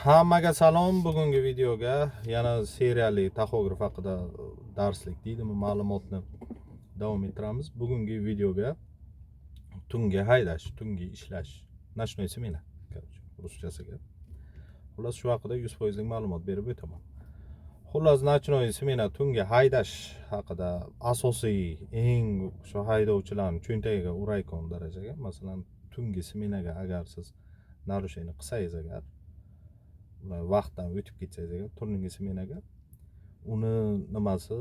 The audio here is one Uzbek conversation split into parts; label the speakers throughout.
Speaker 1: Hammaga salom. Bugungi videoga yana seriyali taxograf haqida darslik deydimi, ma'lumotni davom ettiramiz. Bugungi videoga tungi haydash, tungi ishlash, nashnoy smena, ruschasiga. Xullas shu haqida 100% lik ma'lumot berib o'taman. Xullas nashnoy smena, tungi haydash haqida asosiy eng shu haydovchilarning cho'ntagiga urayotgan darajaga, masalan, tungi smenaga agar siz narusheni qilsangiz, agar vaqtdan o'tib ketsangiz, agar turningi smenaga, uni nimasi,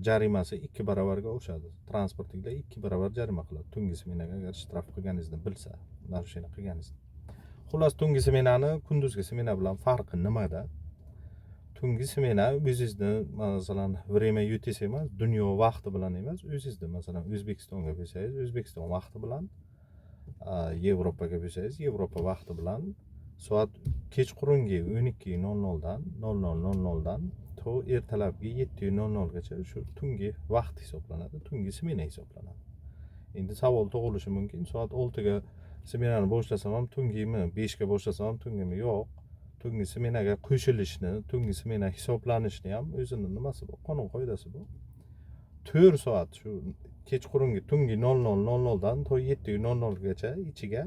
Speaker 1: jarimasi 2 barobarga o'xshadi. Transportda 2 barobar jarima qiladi tungi smenaga agar shtraf qilganingizni bilsa, narusheni qilganingizni. Xullas, tungi smenani kunduzgi smena bilan farqi nimada? Tungi smena o'zingizni, masalan, время UTC emas, dunyo vaqti bilan emas, o'zingizni, masalan, O'zbekistonga bo'lsangiz, O'zbekiston vaqti bilan, Yevropaga bo'lsangiz, Yevropa vaqti bilan soat kechqurungi 12:00 dan 00:00 dan to ertalabki 7:00 gacha shu tungi vaqt hisoblanadi, tungi smena hisoblanadi. Endi savol tug'ilishi mumkin, soat 6 ga smenani boshlasam ham tungimi, 5 ga boshlasam ham tungimi? Yo'q. Tungi smenaga qo'shilishni, tungi smena hisoblanishni ham o'zining nimasi bor, qonun qoidasi bor. 4 soat shu kechqurungi tungi 00:00 dan to 7:00 gacha ichiga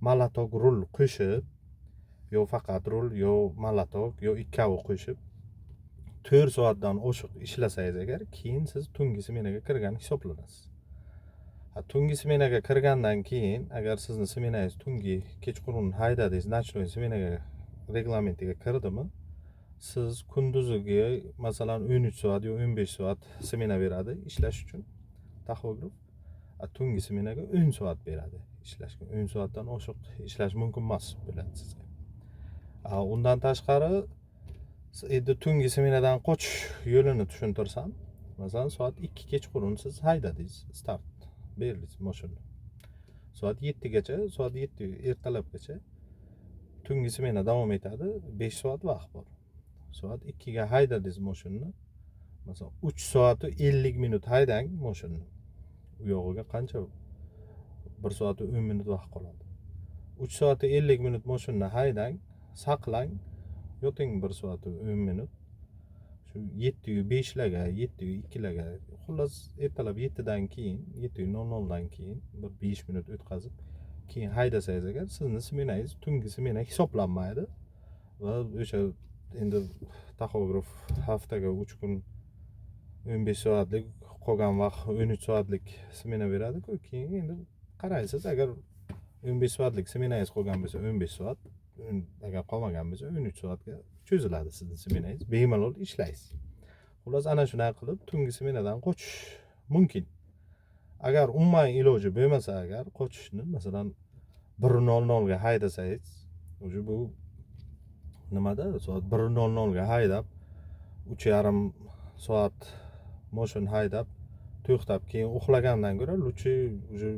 Speaker 1: malatok rul qo'shib, yo faqat rul, yo malatok, yo ikkovi qo'shib 4 soatdan oshiq ishlasangiz agar, keyin siz tungi smenaga kirgan hisoblanasiz. Tungi smenaga kirgandan keyin agar sizni smenangiz tungi kechqurun haydadingiz, nashnoy smenaga reglamentiga kirdimi, siz kunduziga masalan 13 soat yo 15 soat smena beradi ishlash uchun taxograf. Tungi smenaga 10 soat beradi ishlashga. 10 soatdan oshiq ishlash mumkin emas bo'ladi sizga. Undan tashqari, endi tungi smenadan qochish yo'lini tushuntirsam, masalan, soat 2 kechqurun siz haydadingiz, start berdingiz mashina. Soat 7 gacha, soat 7 ertalabgacha tungi smena davom etadi, 5 soat vaqt bor. Soat 2 ga haydadingiz mashinani. Masalan, 3 soat 50 minut haydang mashinani. U yog'iga qancha? 1 soat 10 minut vaqt qoladi. 3 soat 50 minut mashinani haydang, saqlang, yoting 1 soat 10 minut. Shu 7:05 larga, 7:02 larga, xullas ertalab 7 dan keyin, 7:00 dan keyin bir 5 minut o'tkazib, keyin haydasangiz agar, sizni smenangiz tungi smena hisoblanmaydi va o'sha endi taxograf haftaga 3 kun 15 soatlik, qolgan vaqt 13 soatlik smena beradi-ku. Keyin endi qaraysiz, agar 15 soatlik smenangiz qolgan bo'lsa 15 soat, agar qolmagan bo'lsa 13 soatga cho'ziladi sizning smenangiz, bemalol ishlaysiz. Xullas, ana shunday qilib tungi smenadan qochish mumkin. Agar umuman iloji bo'lmasa, agar qochishni, masalan, 1:00 ga haydasangiz, o'sha bu nimada soat 1:00 ga haydab, 3,5 soat mashina haydab, to'xtab, keyin uxlagandan ko'ra luchi o'sha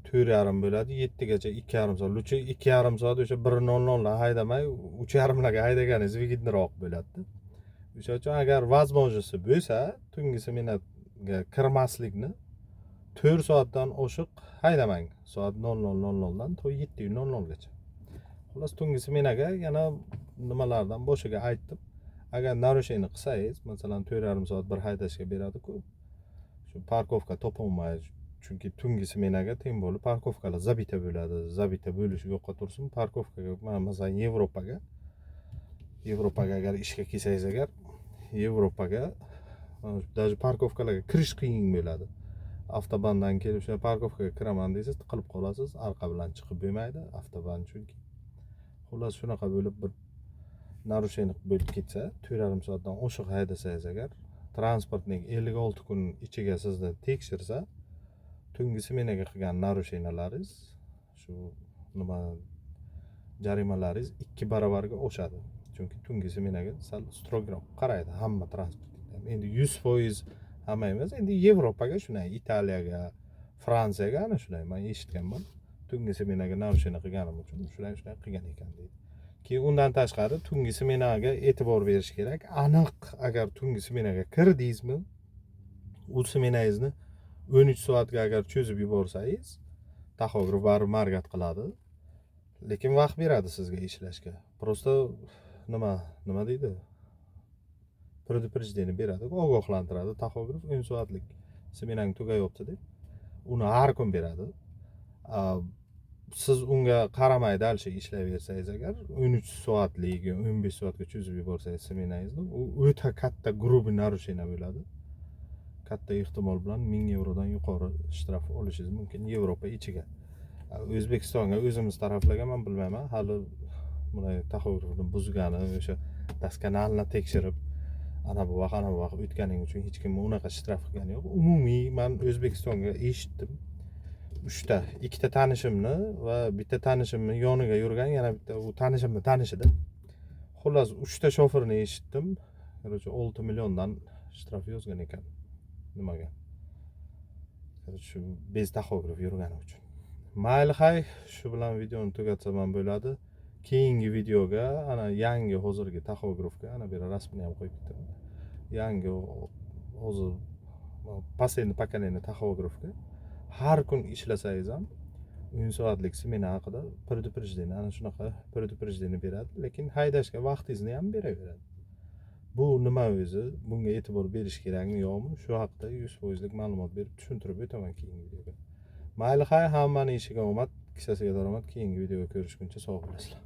Speaker 1: 4,5 bo'ladi, 7 gacha 2,5 soat. Luchi 2,5 soat o'sha 1:00 dan haydamay, 3,5 larga haydaganingiz vigidniroq bo'ladi. O'sha uchun agar возможности bo'lsa, tungi smenaga kirmaslikni 4 soatdan oshiq haydamang. Soat 00:00 dan to 7:00 gacha. Xullas, tungi smenaga yana nimalardan boshiga aytdim. Agar narusheni qilsangiz, masalan, 4,5 soat bir haydashga beradi-ku. Shu parkovka topolmay, chunki tungi smenaga teng bo'lib parkovkalar zabita bo'ladi. Zabita bo'lishi yo'qqa tursin, parkovkaga, masalan, Yevropaga agar ishga kelsangiz, agar Yevropaga даже parkovkalarga kirish qiyin bo'ladi. Avtobandan kelib o'sha parkovkaga kiraman deysiz, tiqilib qolasiz, orqa bilan chiqib bo'lmaydi, avtoban chunki. Xullas, shunaqa bo'lib bir narusheni bo'lib ketsa, 4,5 soatdan oshiq haydasangiz agar, transportning 56 kun ichiga sizni tekshirsa, tungi smenaga qilgan narushenilaringiz, shu nima jarimalaringiz 2 barobarga oshadi. Chunki tungi smenaga sal strogroq qaraydi hamma transport. Endi 100% hamma emas, endi Yevropaga shunday, Italiyaga, Fransiyaga ana shunday men eshitganman. Tungi smenaga narusheni qilganim uchun shunday qilgan ekan deydi. Keyin undan tashqari tungi smenaga e'tibor berish kerak. Aniq agar tungi smenaga kirdingizmi, u smenangizni 13 soatga agar cho'zib yuborsangiz, taxograf baribir margat qiladi. lekin vaqt beradi sizga ishlashga. Просто nima deydi? Предупреждение beradi, ogohlantiradi. Taxograf 10 soatlik smenang tugayapti deb. Uni har kun beradi. Siz unga qaramay dalsha ishlayversangiz agar 13 soatlik, 15 soatga cho'zib yuborsangiz smenangizni, u o'ta katta grubiy нарушение bo'ladi. Katta ehtimol bilan 1000 yevrodan yuqori shtraf olishingiz mumkin Yevropa ichiga. O'zbekistonga o'zimiz taraflagan men bilmayman. Hali bunday taxografni buzgani, o'sha doskонально tekshirib, ana bu vaqt o'tganing uchun hech kim unaqa shtraf qilgani yo'q. Umumiy men O'zbekistonga eshitdim. 3ta, 2ta tanishimni va bitta tanishimni yoniga yurgan yana bitta u tanishimni tanishida. Xullas 3ta shoferni eshitdim. Короче 6 milliondan shtraf yozgan ekan. Nimaga? Shu bez taxograf yurgani uchun. Mayli hay, shu bilan videoni tugatsam ham bo'ladi. Keyingi videoga ana yangi hozirgi taxografga ana bu rasmini ham qo'yib ketaman. Yangi hozir последний поколение taxografga har kun ishlasangiz ham 10 soatlik smena haqida предупреждение, ana shunaqa предупреждение beradi, lekin haydashga vaqtingizni ham beraveradi. Bu nima o'zi? Bunga e'tibor berish kerakmi yo'qmi? Shu haqida 100% ma'lumot berib tushuntirib o'taman keyingi videoda. Mayli hay, hammaning ishiga omad, kissasiga daromad. Keyingi videoga ko'rishguncha sog' bo'lasizlar.